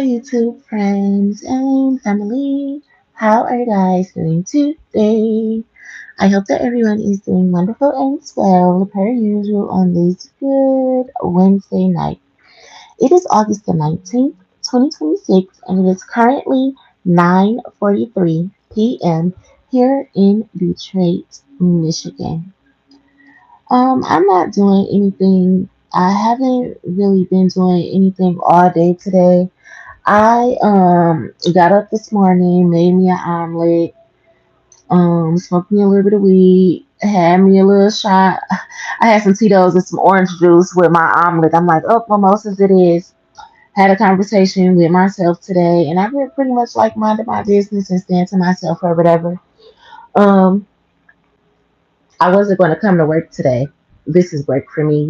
YouTube friends and family. How are you guys doing today? I hope that everyone is doing wonderful and well, per usual, on this good Wednesday night. It is August the 19th, 2026, and it is currently 9:43 p.m. here in Detroit, Michigan. I'm not doing anything. I haven't really been doing anything all day today. I got up this morning, made me an omelet, smoked me a little bit of weed, had me a little shot. I had some Tito's and some orange juice with my omelet. I'm like, oh, mimosas it is. Had a conversation with myself today, and I've been pretty much like minding my business and staying to myself or whatever. Um, I wasn't going to come to work today. This is work for me.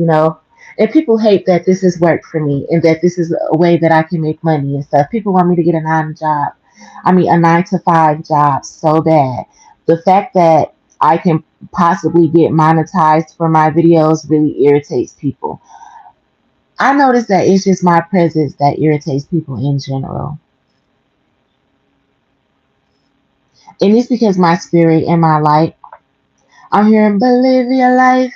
And people hate that this is work for me and that this is a way that I can make money and stuff. People want me to get a 9 to 5 job so bad. The fact that I can possibly get monetized for my videos really irritates people. I notice that it's just my presence that irritates people in general. And it's because my spirit and my light. I'm here in Bolivia life.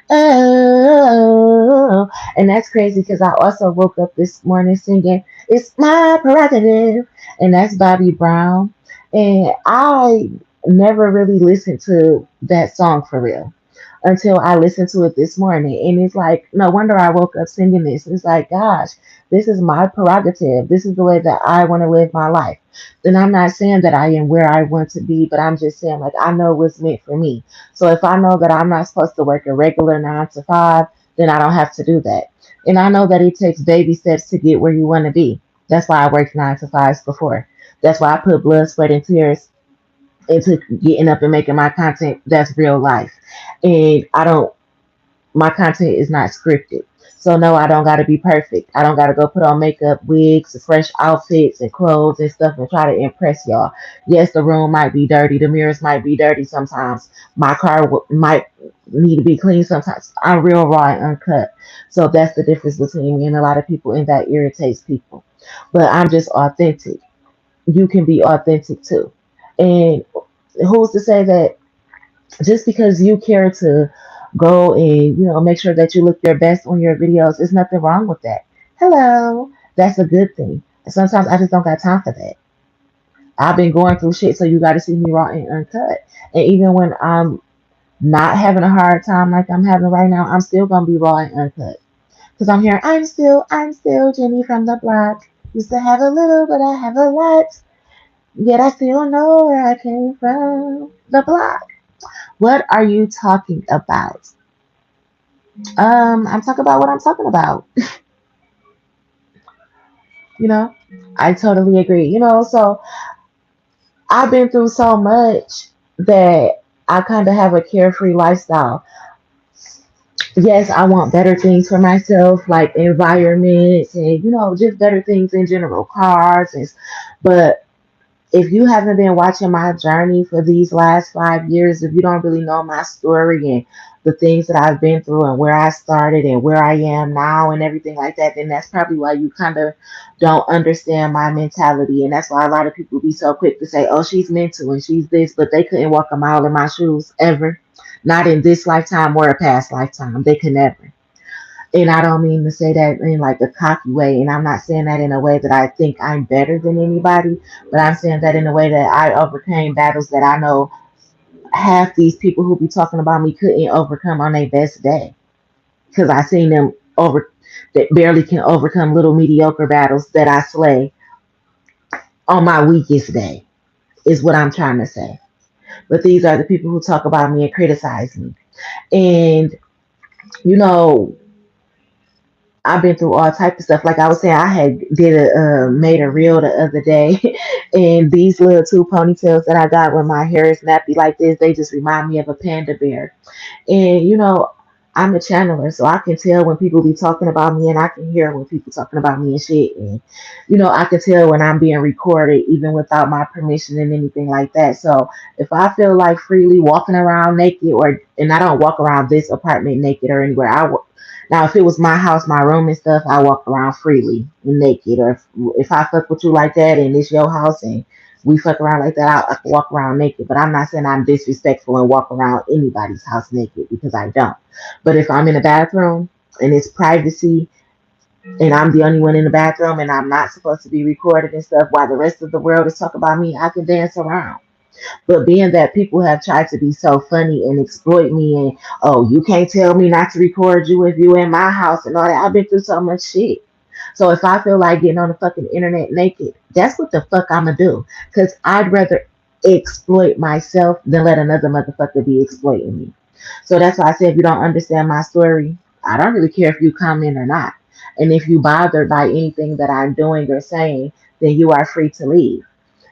Oh, and that's crazy because I also woke up this morning singing "It's My Prerogative," and that's Bobby Brown. And I never really listened to that song for real until I listened to it this morning. And it's like, no wonder I woke up singing this. It's like, gosh, this is my prerogative. This is the way that I want to live my life. And I'm not saying that I am where I want to be, but I'm just saying, like, I know what's meant for me. So if I know that I'm not supposed to work a regular 9 to 5, then I don't have to do that. And I know that it takes baby steps to get where you want to be. That's why I worked 9 to 5s before. That's why I put blood, sweat, and tears into getting up and making my content that's real life. And my content is not scripted. So no, I don't gotta be perfect. I don't gotta go put on makeup, wigs, fresh outfits and clothes and stuff and try to impress y'all. Yes, the room might be dirty, the mirrors might be dirty sometimes. My car might need to be clean sometimes. I'm real raw and uncut. So that's the difference between me and a lot of people, and that irritates people. But I'm just authentic. You can be authentic too. And who's to say that just because you care to go and make sure that you look your best on your videos, there's nothing wrong with that. Hello, that's a good thing. Sometimes I just don't got time for that. I've been going through shit, so you got to see me raw and uncut. And even when I'm not having a hard time like I'm having right now, I'm still gonna be raw and uncut because I'm here. I'm still Jenny from the block. Used to have a little, but I have a lot. Yet I still know where I came from. The block. What are you talking about? I'm talking about what I'm talking about. You know, I totally agree. So I've been through so much that I kind of have a carefree lifestyle. Yes, I want better things for myself, like environments and just better things in general, cars and. But if you haven't been watching my journey for these last 5 years, if you don't really know my story and the things that I've been through and where I started and where I am now and everything like that, then that's probably why you kind of don't understand my mentality. And that's why a lot of people be so quick to say, oh, she's mental and she's this, but they couldn't walk a mile in my shoes ever. Not in this lifetime or a past lifetime. They could never. And I don't mean to say that in like a cocky way. And I'm not saying that in a way that I think I'm better than anybody, but I'm saying that in a way that I overcame battles that I know half these people who be talking about me couldn't overcome on their best day. Because I seen them over that barely can overcome little mediocre battles that I slay on my weakest day, is what I'm trying to say. But these are the people who talk about me and criticize me. And, you know, I've been through all type of stuff. Like I was saying, I had did made a reel the other day, and these little two ponytails that I got when my hair is nappy like this, they just remind me of a panda bear. And I'm a channeler, so I can tell when people be talking about me, and I can hear when people talking about me and shit. And I can tell when I'm being recorded, even without my permission and anything like that. So if I feel like freely walking around naked, and I don't walk around this apartment naked or anywhere, Now, if it was my house, my room and stuff, I walk around freely and naked. Or if I fuck with you like that and it's your house and we fuck around like that, I can walk around naked. But I'm not saying I'm disrespectful and walk around anybody's house naked because I don't. But if I'm in a bathroom and it's privacy and I'm the only one in the bathroom and I'm not supposed to be recorded and stuff while the rest of the world is talking about me, I can dance around. But being that people have tried to be so funny and exploit me and oh, you can't tell me not to record you if you in my house and all that. I've been through so much shit. So if I feel like getting on the fucking internet naked, that's what the fuck I'ma do. Cause I'd rather exploit myself than let another motherfucker be exploiting me. So that's why I said if you don't understand my story, I don't really care if you comment or not. And if you bothered by anything that I'm doing or saying, then you are free to leave.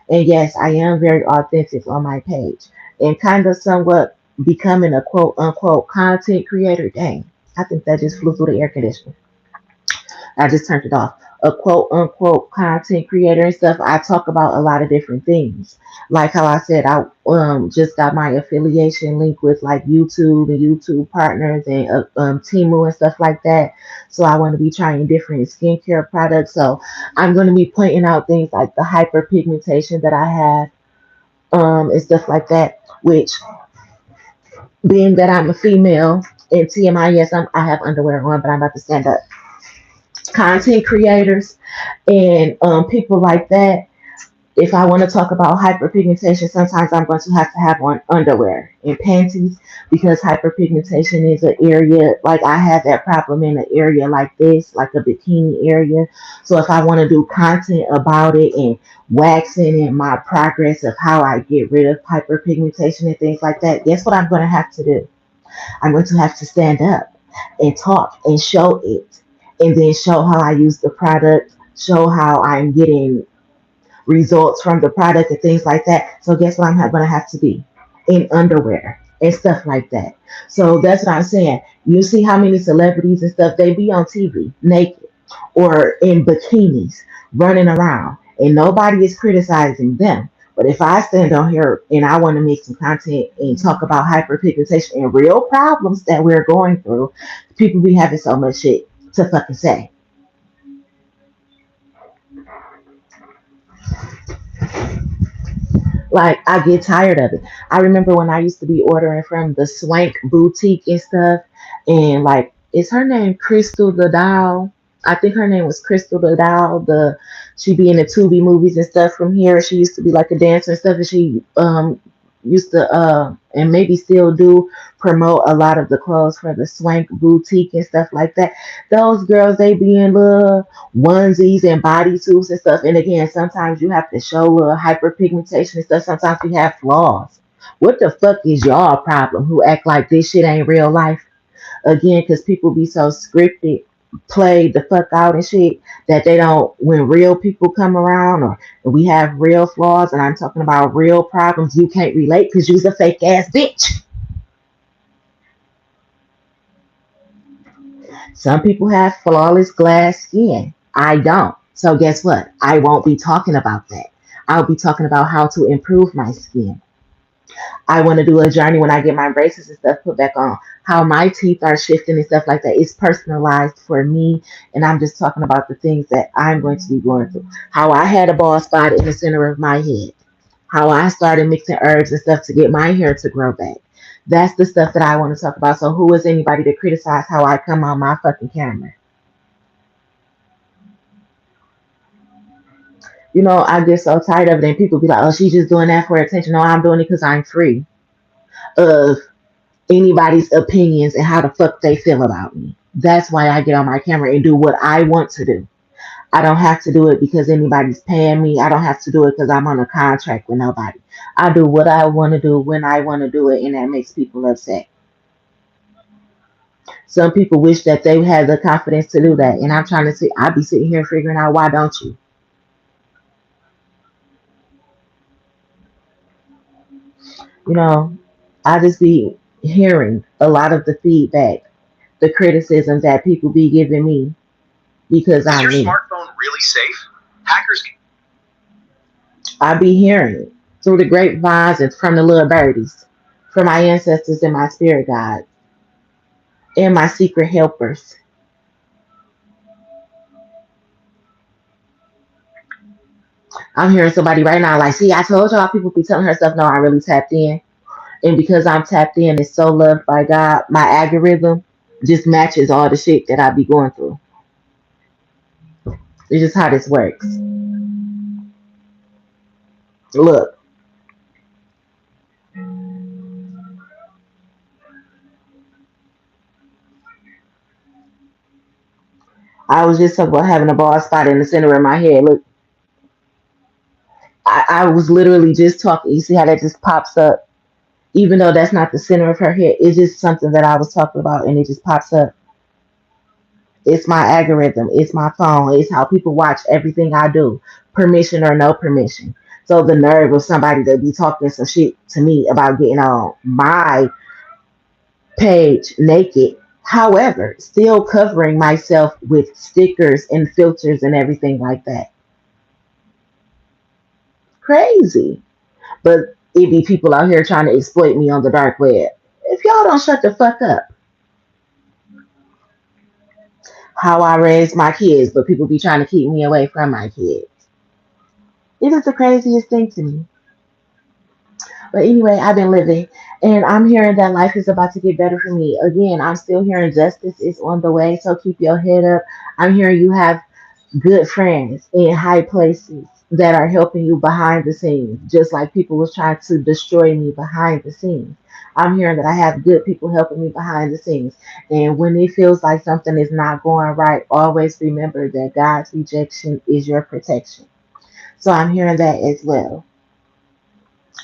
And yes, I am very authentic on my page and kind of somewhat becoming a quote unquote content creator. Dang, I think that just flew through the air conditioner. I just turned it off. A quote unquote content creator and stuff. I talk about a lot of different things. Like how I said, I just got my affiliation link with like YouTube and YouTube partners and Timu and stuff like that. So I want to be trying different skincare products. So I'm going to be pointing out things like the hyperpigmentation that I have and stuff like that. Which, being that I'm a female and TMI, yes, I have underwear on, but I'm about to stand up. Content creators and people like that. If I want to talk about hyperpigmentation, sometimes I'm going to have on underwear and panties because hyperpigmentation is an area like I have that problem in an area like this, like a bikini area. So if I want to do content about it and waxing and my progress of how I get rid of hyperpigmentation and things like that, guess what I'm going to have to do? I'm going to have to stand up and talk and show it and then show how I use the product, show how I'm getting results from the product and things like that. So guess what I'm going to have to be? In underwear and stuff like that. So that's what I'm saying. You see how many celebrities and stuff, they be on TV naked or in bikinis running around and nobody is criticizing them. But if I stand on here and I want to make some content and talk about hyperpigmentation and real problems that we're going through, people be having so much shit to fucking say. Like I get tired of it. I remember when I used to be ordering from the Swank boutique and stuff, and like, is her name Crystal the Doll? I think her name was Crystal the Doll. The She be in the Tubi movies and stuff from here. She used to be like a dancer and stuff, and she used to and maybe still do promote a lot of the clothes for the Swank boutique and stuff like that. Those girls, they be in little onesies and bodysuits and stuff. And again, sometimes you have to show little hyperpigmentation and stuff. Sometimes we have flaws. What the fuck is y'all problem who act like this shit ain't real life? Again, because people be so scripted, played the fuck out and shit that they don't, when real people come around or we have real flaws and I'm talking about real problems, you can't relate because you's a fake ass bitch. Some people have flawless glass skin. I don't. So guess what? I won't be talking about that. I'll be talking about how to improve my skin. I want to do a journey when I get my braces and stuff put back on, how my teeth are shifting and stuff like that. It's personalized for me. And I'm just talking about the things that I'm going to be going through. How I had a bald spot in the center of my head. How I started mixing herbs and stuff to get my hair to grow back. That's the stuff that I want to talk about. So who is anybody to criticize how I come on my fucking camera? You know, I get so tired of it, and people be like, "Oh, she's just doing that for attention." No, I'm doing it because I'm free of anybody's opinions and how the fuck they feel about me. That's why I get on my camera and do what I want to do. I don't have to do it because anybody's paying me. I don't have to do it because I'm on a contract with nobody. I do what I want to do when I want to do it, and that makes people upset. Some people wish that they had the confidence to do that, and I'm trying to see. I be sitting here figuring out why don't you? You know, I just be hearing a lot of the feedback, the criticism that people be giving me because I'm me. Is your smartphone really safe? Hackers can. I be hearing it through the grapevines and from the little birdies, from my ancestors and my spirit guides and my secret helpers. I'm hearing somebody right now like, see, I told y'all people be telling her stuff. No, I really tapped in. And because I'm tapped in and so loved by God, my algorithm just matches all the shit that I be going through. It's just how this works. Look, I was just talking about having a bald spot in the center of my head. Look, I was literally just talking. You see how that just pops up? Even though that's not the center of her head, it's just something that I was talking about and it just pops up. It's my algorithm. It's my phone. It's how people watch everything I do, permission or no permission. So the nerve of somebody to be talking some shit to me about getting on my page naked. However, still covering myself with stickers and filters and everything like that. Crazy. But it be people out here trying to exploit me on the dark web. If y'all don't shut the fuck up, how I raise my kids, but people be trying to keep me away from my kids. It is the craziest thing to me. But anyway, I've been living and I'm hearing that life is about to get better for me. Again, I'm still hearing justice is on the way, so keep your head up. I'm hearing you have good friends in high places that are helping you behind the scenes, just like people was trying to destroy me behind the scenes. I'm hearing that I have good people helping me behind the scenes. And when it feels like something is not going right, always remember that God's rejection is your protection. So I'm hearing that as well.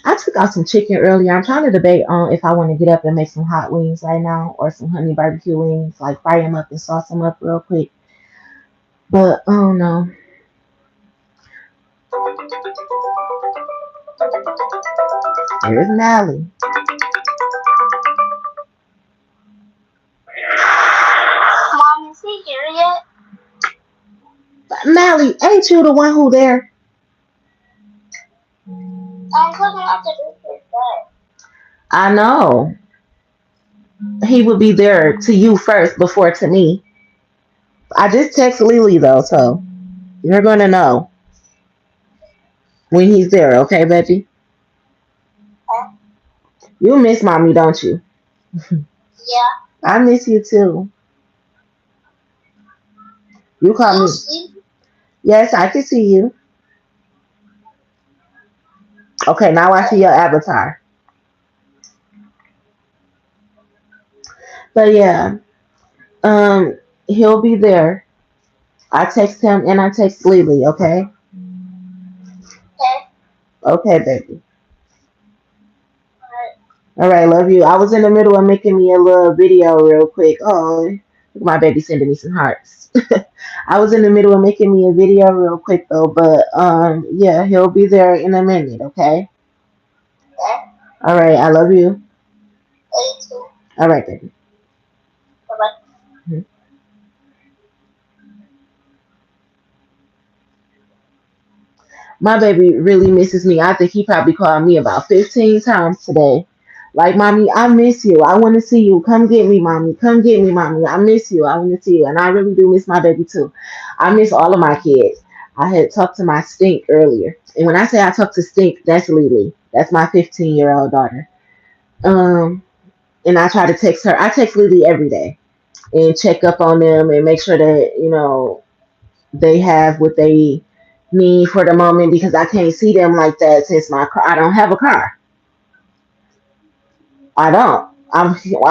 I took out some chicken earlier. I'm trying to debate on if I want to get up and make some hot wings right now or some honey barbecue wings, like fry them up and sauce them up real quick. But I don't know. Here's Mally. Mom, is he here yet? Mally, ain't you the one who there? I'm coming out to do his bed. I know. He would be there to you first before to me. I just text Lily though, so you're gonna know when he's there, okay, baby? Huh? You miss mommy, don't you? Yeah. I miss you too. You Can call you me. see? Yes, I can see you. Okay, now I see your avatar. But yeah, um, he'll be there. I text him and I text Lily, okay? Okay. Okay, baby. Alright. All right, love you. I was in the middle of making me a little video real quick. Oh, look at my baby sending me some hearts. I was in the middle of making me a video real quick though, but yeah, he'll be there in a minute, okay? Okay. All right, I love you. Love you too. All right, baby. Bye bye. Mhm. My baby really misses me. I think he probably called me about 15 times today. Like, mommy, I miss you. I want to see you. Come get me, mommy. Come get me, mommy. I miss you. I want to see you. And I really do miss my baby, too. I miss all of my kids. I had talked to my Stink earlier. And when I say I talked to Stink, that's Lily. That's my 15-year-old daughter. Um, and I try to text her. I text Lily every day and check up on them and make sure that, they have what they need for the moment because I can't see them like that since I don't have a car. I don't. I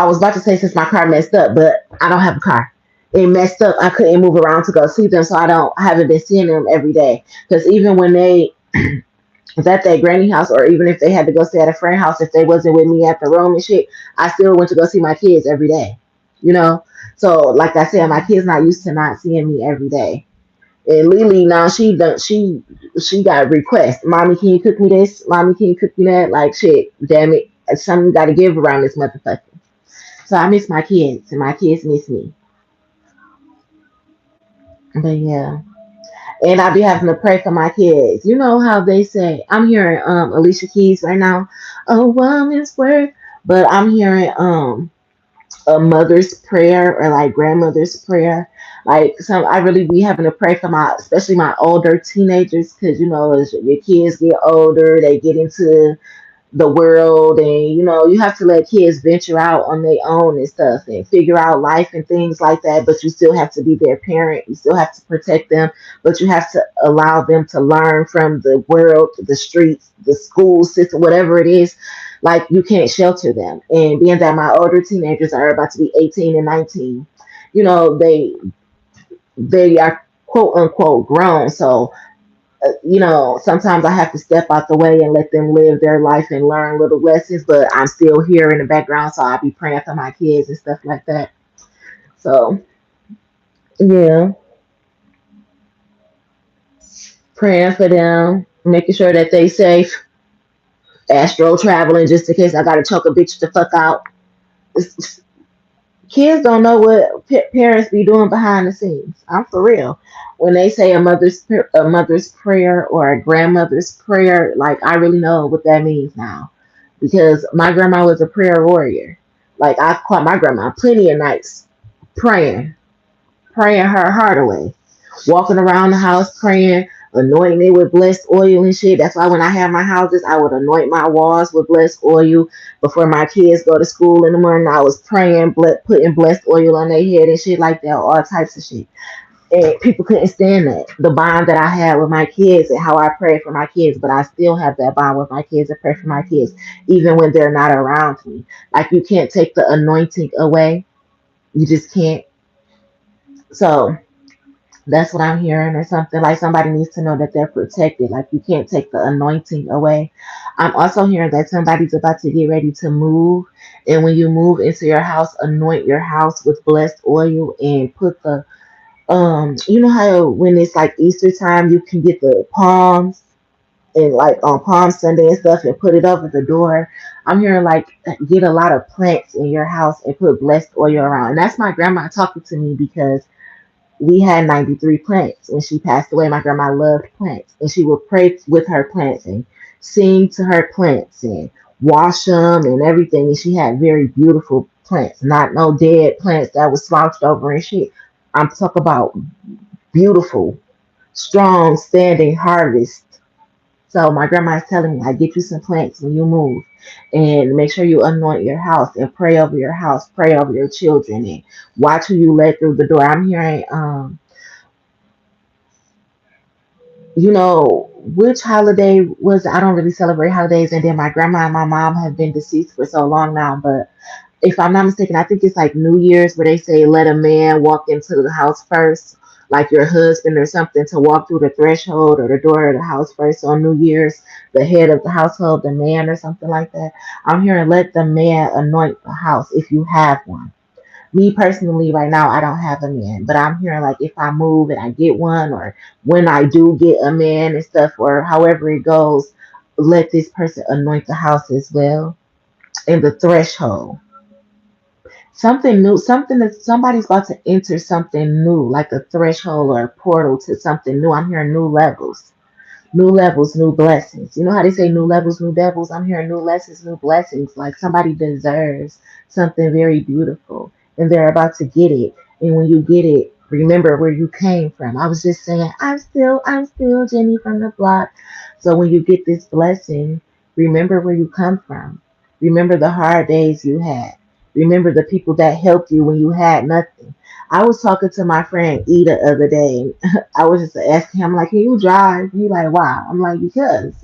was about to say since my car messed up, but I don't have a car. It messed up. I couldn't move around to go see them, so I haven't been seeing them every day. Because even when they was at their granny house, or even if they had to go stay at a friend house, if they wasn't with me at the room and shit, I still went to go see my kids every day. You know. So like I said, my kids not used to not seeing me every day. And Lily now she got requests. Mommy, can you cook me this? Mommy, can you cook me that? Like shit, damn it. Something gotta give around this motherfucker. So I miss my kids and my kids miss me. But yeah. And I be having to pray for my kids. You know how they say I'm hearing Alicia Keys right now. A woman's word. But I'm hearing a mother's prayer or like grandmother's prayer. Like some, I really be having to pray for my, especially my older teenagers, because as your kids get older, they get into the world, and you have to let kids venture out on their own and stuff and figure out life and things like that, but you still have to be their parent, you still have to protect them, but you have to allow them to learn from the world, the streets, the school system, whatever it is. Like, you can't shelter them, and being that my older teenagers are about to be 18 and 19, they are quote unquote grown. So sometimes I have to step out the way and let them live their life and learn little lessons, but I'm still here in the background, so I'll be praying for my kids and stuff like that. So, yeah, praying for them, making sure that they safe, astro traveling just in case I gotta choke a bitch the fuck out. Kids don't know what parents be doing behind the scenes. I'm for real. When they say a mother's prayer or a grandmother's prayer, like, I really know what that means now, because my grandma was a prayer warrior. Like, I caught my grandma plenty of nights praying, praying her heart away, walking around the house praying, anointing it with blessed oil and shit. That's why when I have my houses, I would anoint my walls with blessed oil. Before my kids go to school in the morning, I was praying, putting blessed oil on their head and shit like that, all types of shit. And people couldn't stand that. The bond that I had with my kids and how I pray for my kids, but I still have that bond with my kids and pray for my kids, even when they're not around me. Like, you can't take the anointing away. You just can't. So that's what I'm hearing, or something. Like, somebody needs to know that they're protected. Like, you can't take the anointing away. I'm also hearing that somebody's about to get ready to move. And when you move into your house, anoint your house with blessed oil and put the you know how when it's like Easter time, you can get the palms and like on Palm Sunday and stuff and put it over the door. I'm hearing like get a lot of plants in your house and put blessed oil around. And that's my grandma talking to me, because we had 93 plants when she passed away. My grandma loved plants, and she would pray with her plants and sing to her plants and wash them and everything. And she had very beautiful plants, not no dead plants that was slouched over and shit. I'm talking about beautiful, strong, standing harvest. So my grandma is telling me, I get you some plants when you move, and make sure you anoint your house and pray over your house, pray over your children, and watch who you let through the door. I'm hearing, which holiday was, I don't really celebrate holidays, and then my grandma and my mom have been deceased for so long now, but if I'm not mistaken, I think it's like New Year's, where they say let a man walk into the house first, like your husband or something, to walk through the threshold or the door of the house first on New Year's, the head of the household, the man or something like that. I'm hearing let the man anoint the house if you have one. Me personally, right now, I don't have a man, but I'm hearing like if I move and I get one, or when I do get a man and stuff, or however it goes, let this person anoint the house as well, in the threshold. Something new, something that somebody's about to enter something new, like a threshold or a portal to something new. I'm hearing new levels, new blessings. You know how they say new levels, new devils? I'm hearing new lessons, new blessings. Like, somebody deserves something very beautiful, and they're about to get it. And when you get it, remember where you came from. I was just saying, I'm still Jenny from the block. So when you get this blessing, remember where you come from. Remember the hard days you had. Remember the people that helped you when you had nothing. I was talking to my friend Ida the other day. I was just asking him, like, can you drive? He like, why? I'm like, because,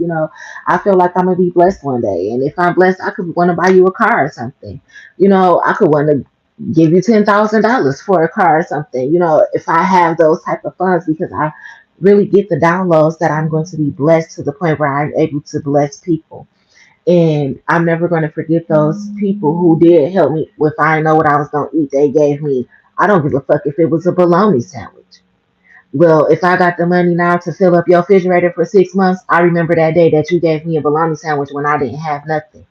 I feel like I'm gonna be blessed one day. And if I'm blessed, I could want to buy you a car or something. I could want to give you $10,000 for a car or something, if I have those type of funds, because I really get the downloads that I'm going to be blessed to the point where I'm able to bless people. And I'm never going to forget those people who did help me. If I know what I was going to eat, they gave me, I don't give a fuck if it was a bologna sandwich. Well, if I got the money now to fill up your refrigerator for 6 months, I remember that day that you gave me a bologna sandwich when I didn't have nothing.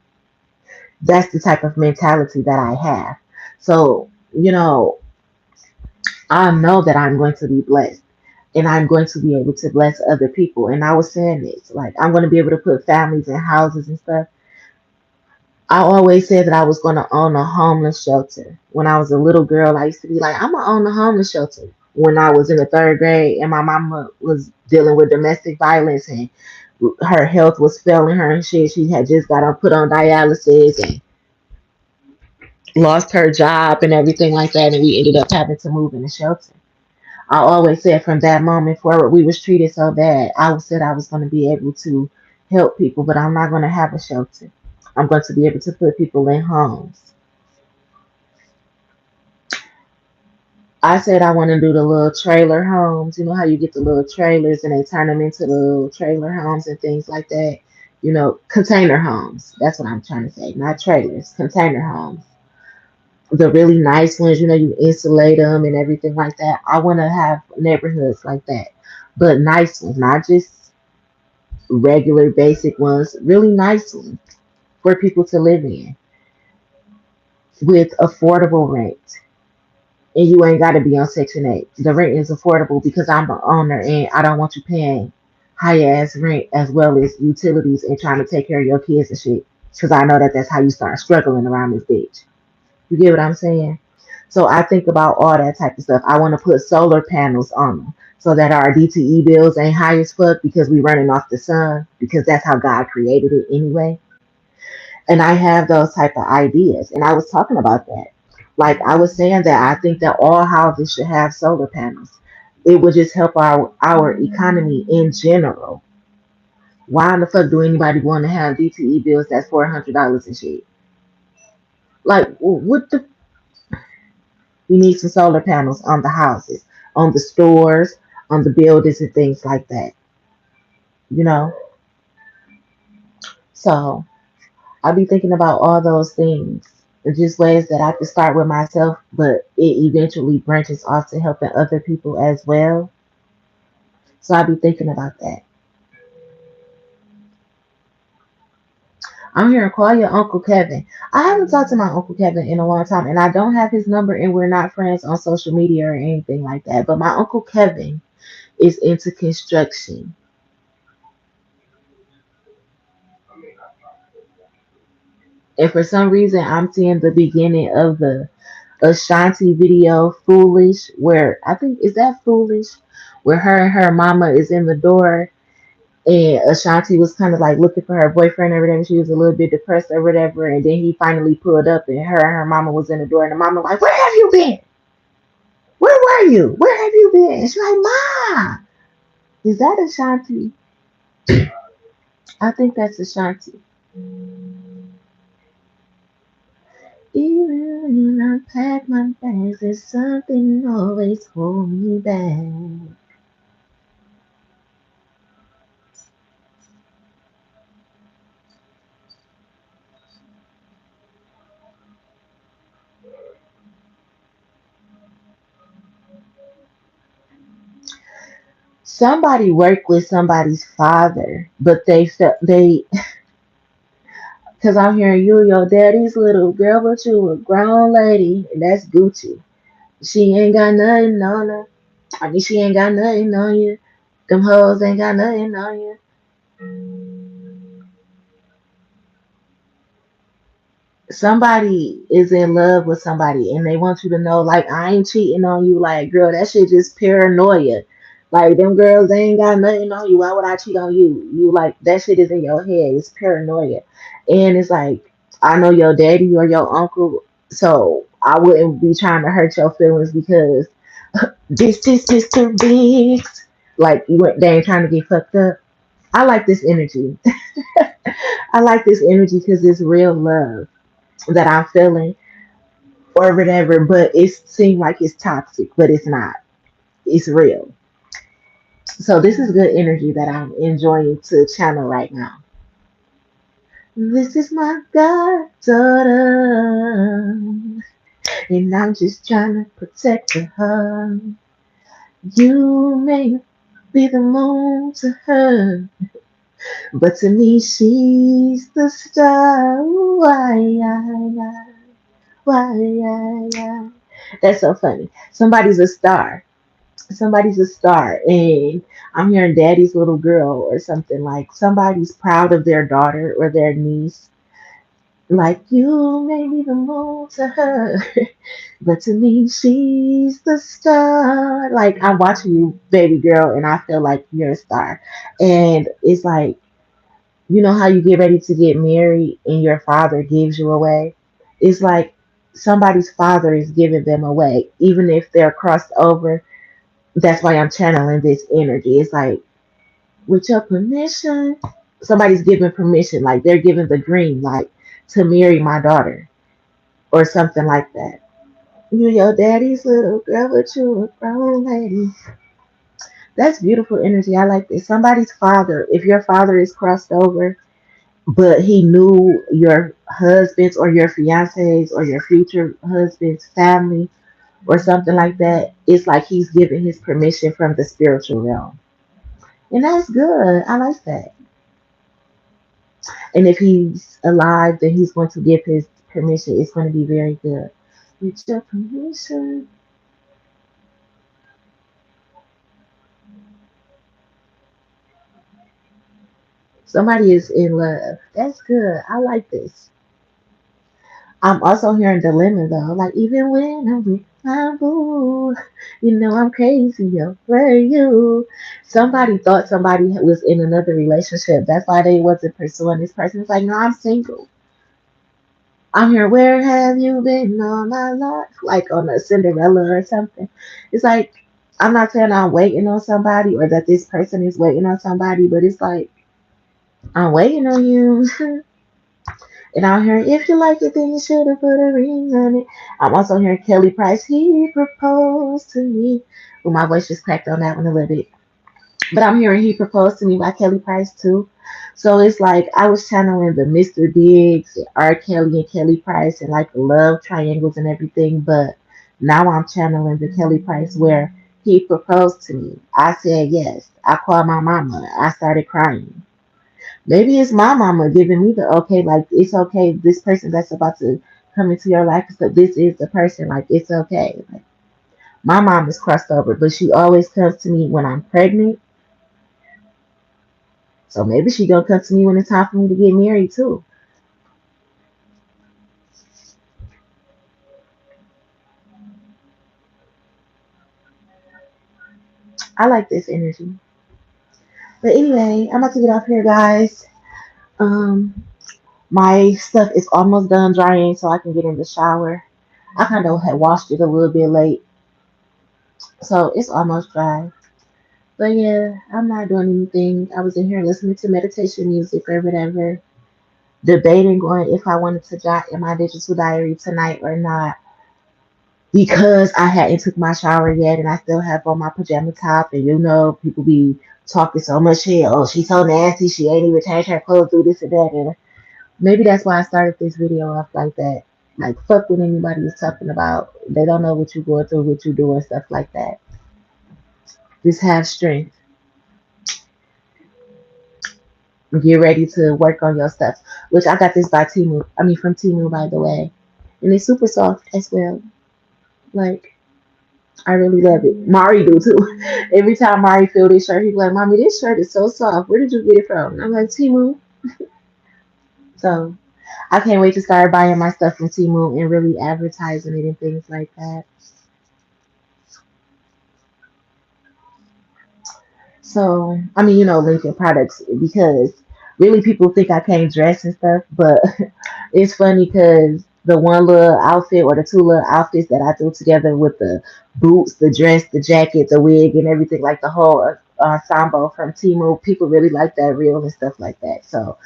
That's the type of mentality that I have. So, I know that I'm going to be blessed, and I'm going to be able to bless other people. And I was saying this, like, I'm going to be able to put families in houses and stuff. I always said that I was going to own a homeless shelter. When I was a little girl, I used to be like, I'm going to own a homeless shelter. When I was in the third grade and my mama was dealing with domestic violence and her health was failing her and shit, she had just got put on dialysis and lost her job and everything like that. And we ended up having to move in the shelter. I always said from that moment forward, we was treated so bad. I said I was going to be able to help people, but I'm not going to have a shelter. I'm going to be able to put people in homes. I said I want to do the little trailer homes. You know how you get the little trailers and they turn them into the little trailer homes and things like that. You know, container homes. That's what I'm trying to say. Not trailers, container homes. The really nice ones, you know, you insulate them and everything like that. I want to have neighborhoods like that, but nice ones, not just regular basic ones, really nice ones for people to live in with affordable rent. And you ain't got to be on Section 8. The rent is affordable because I'm the owner and I don't want you paying high ass rent as well as utilities and trying to take care of your kids and shit. Because I know that that's how you start struggling around this bitch. You get what I'm saying? So I think about all that type of stuff. I want to put solar panels on them so that our DTE bills ain't high as fuck because we running off the sun because that's how God created it anyway. And I have those type of ideas. And I was talking about that. Like I was saying that I think that all houses should have solar panels. It would just help our economy in general. Why in the fuck do anybody want to have DTE bills that's $400 and shit? Like what the we need some solar panels on the houses, on the stores, on the buildings and things like that. You know? So I'll be thinking about all those things. Just ways that I can start with myself, but it eventually branches off to helping other people as well. So I'll be thinking about that. I'm here to call your Uncle Kevin. I haven't talked to my Uncle Kevin in a long time, and I don't have his number, and we're not friends on social media or anything like that. But my Uncle Kevin is into construction. And for some reason, I'm seeing the beginning of the Ashanti video, Foolish, where I think, is that Foolish? Where her and her mama is in the door and Ashanti was kind of like looking for her boyfriend or whatever. She was a little bit depressed or whatever. And then he finally pulled up and her mama was in the door. And the mama like, where have you been? Where were you? Where have you been? And she's like, Ma, is that Ashanti? I think that's Ashanti. Even when I pack my bags, there's something always holding me back. Somebody worked with somebody's father, but they felt they, because I'm hearing you, your daddy's little girl, but you a grown lady, and that's Gucci. She ain't got nothing on her. I mean, she ain't got nothing on you. Them hoes ain't got nothing on you. Somebody is in love with somebody and they want you to know, like, I ain't cheating on you. Like, girl, that shit just paranoia. Like, them girls, they ain't got nothing on you. Why would I cheat on you? You, like, that shit is in your head. It's paranoia. And it's like, I know your daddy or your uncle, so I wouldn't be trying to hurt your feelings because this, too big. Like, they ain't trying to get fucked up. I like this energy. I like this energy because it's real love that I'm feeling or whatever, but it seems like it's toxic, but it's not. It's real. So this is good energy that I'm enjoying to channel right now. This is my goddaughter, and I'm just trying to protect her. You may be the moon to her, but to me she's the star. Why? That's so funny. Somebody's a star. Somebody's a star, and I'm hearing daddy's little girl or something, like somebody's proud of their daughter or their niece, Like you may be the moon to her, but to me she's the star. Like I'm watching you, baby girl, and I feel like you're a star. And it's like, you know how you get ready to get married and your father gives you away? It's like somebody's father is giving them away, even if they're crossed over. That's why I'm channeling this energy. It's like, with your permission, somebody's giving permission, like they're giving the green light to marry my daughter or something like that. You your daddy's little girl, but you a grown lady. That's beautiful energy. I like this. Somebody's father, if your father is crossed over, but he knew your husband's or your fiance's or your future husband's family or something like that, it's like he's giving his permission from the spiritual realm. And that's good. I like that. And if he's alive, then he's going to give his permission. It's going to be very good. With your permission, somebody is in love. That's good. I like this. I'm also hearing dilemma though. Like even when I'm with my boo, you know I'm crazy over you. Somebody thought somebody was in another relationship. That's why they wasn't pursuing this person. It's like, no, I'm single. I'm here. Where have you been all my life? Like on a Cinderella or something. It's like I'm not saying I'm waiting on somebody or that this person is waiting on somebody, but it's like I'm waiting on you. And I'm hearing, if you like it, then you should have put a ring on it. I'm also hearing Kelly Price, he proposed to me. Well, my voice just cracked on that one a little bit. But I'm hearing He Proposed to Me by Kelly Price too. So it's like I was channeling the Mr. Biggs, R. Kelly, and Kelly Price, and like the love triangles and everything. But now I'm channeling the Kelly Price where he proposed to me. I said yes. I called my mama. I started crying. Maybe it's my mama giving me the okay, like it's okay. This person that's about to come into your life, so this is the person. Like it's okay. Like, my mom is crossed over, but she always comes to me when I'm pregnant. So maybe she gonna come to me when it's time for me to get married too. I like this energy. But anyway, I'm about to get off here, guys. Um, my stuff is almost done drying, so I can get in the shower. I kind of had washed it a little bit late, so it's almost dry. But yeah, I'm not doing anything. I was in here listening to meditation music or whatever, debating on if I wanted to jot in my digital diary tonight or not because I hadn't took my shower yet and I still have on my pajama top. And you know, people be talking so much shit. Oh, she's so nasty. She ain't even changed her clothes, do this and that. And maybe that's why I started this video off like that. Like, fuck what anybody is talking about. They don't know what you're going through, what you do, and stuff like that. Just have strength. Get ready to work on your stuff. Which I got this by Timu. I mean, from Timu, by the way. And it's super soft as well. Like, I really love it. Mari do too. Every time Mari feel this shirt, he's like, "Mommy, this shirt is so soft. Where did you get it from?" And I'm like, Timu. So I can't wait to start buying my stuff from Timu and really advertising it and things like that. So I mean, you know, linking products because really people think I can't dress and stuff, but it's funny because the one little outfit or the two little outfits that I threw together with the boots, the dress, the jacket, the wig, and everything, like the whole ensemble from Timu, people really like that reel and stuff like that. So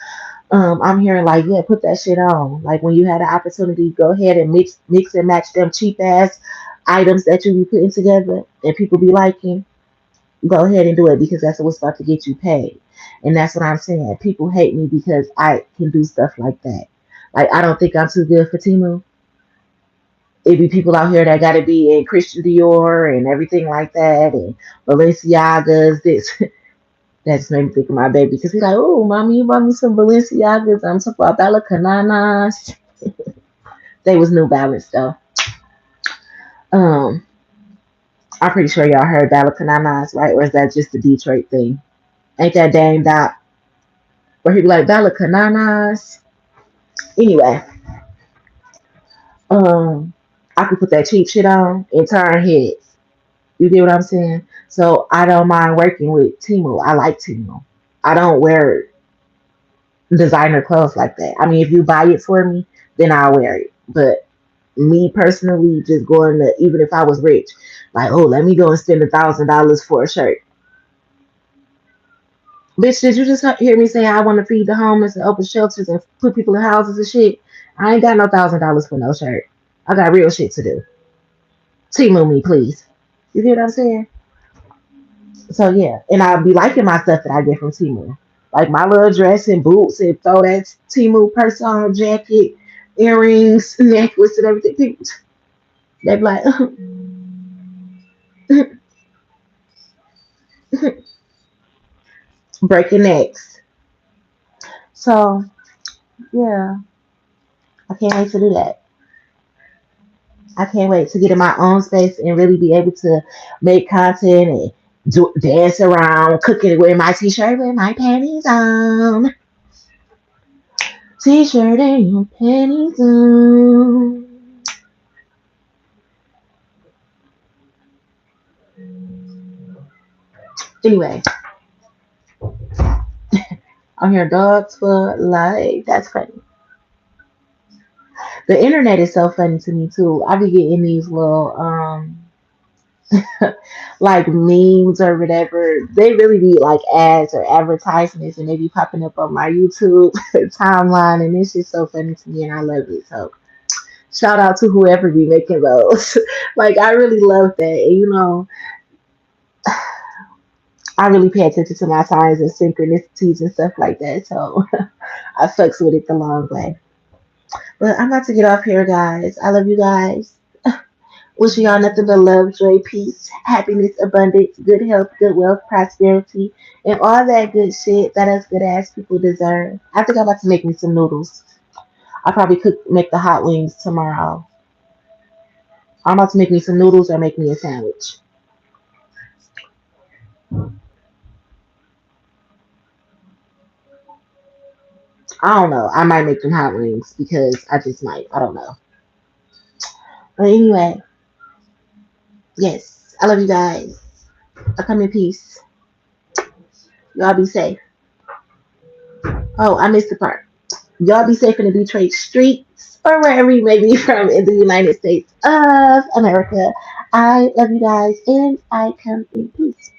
I'm hearing like, yeah, put that shit on. Like when you had an opportunity, go ahead and mix and match them cheap ass items that you be putting together and people be liking. Go ahead and do it because that's what's about to get you paid. And that's what I'm saying. People hate me because I can do stuff like that. Like I don't think I'm too good for Timu. It be people out here that gotta be in Christian Dior and everything like that and Balenciagas. This that just made me think of my baby because he's like, "Oh, mommy, you bought me some Balenciagas." I'm talking about Balacananas. They was New Balance though. Um, I'm pretty sure y'all heard Balacananas, right? Or is that just the Detroit thing? Ain't that Dame Dot where he be like Balacananas? Anyway, um, I could put that cheap shit on and turn heads. You get what I'm saying? So I don't mind working with Timu. I like Timu. I don't wear designer clothes like that. I mean, if you buy it for me, then I'll wear it. But me personally, just going to, even if I was rich, like, oh, let me go and spend $1,000 for a shirt. Bitch, did you just hear me say I want to feed the homeless and open shelters and put people in houses and shit? I ain't got no $1,000 for no shirt. I got real shit to do. Timu me, please. You get what I'm saying? So yeah, and I'll be liking my stuff that I get from Timu, like my little dress and boots, and throw that Timu purse on, jacket, earrings, necklace, and everything. They be like, breaking necks. So yeah, I can't wait to do that. I can't wait to get in my own space and really be able to make content and dance around, cooking, wear my t-shirt with my panties on, t-shirt and your panties on. Anyway, I'm here dogs for life. That's funny. The internet is so funny to me too. I be getting these little like memes or whatever. They really be like ads or advertisements, and they be popping up on my YouTube timeline, and it's just so funny to me, and I love it. So shout out to whoever be making those. Like I really love that. And, I really pay attention to my signs and synchronicities and stuff like that. So I fucks with it the long way. But I'm about to get off here, guys. I love you guys. Wishing y'all nothing but love, joy, peace, happiness, abundance, good health, good wealth, prosperity, and all that good shit that us good ass people deserve. I think I'm about to make me some noodles. I'll probably make the hot wings tomorrow. I'm about to make me some noodles or make me a sandwich. I don't know. I might make them hot wings because I just might. I don't know. But anyway, yes. I love you guys. I come in peace. Y'all be safe. Oh, I missed the part. Y'all be safe in the Detroit streets or wherever you may be from in the United States of America. I love you guys and I come in peace.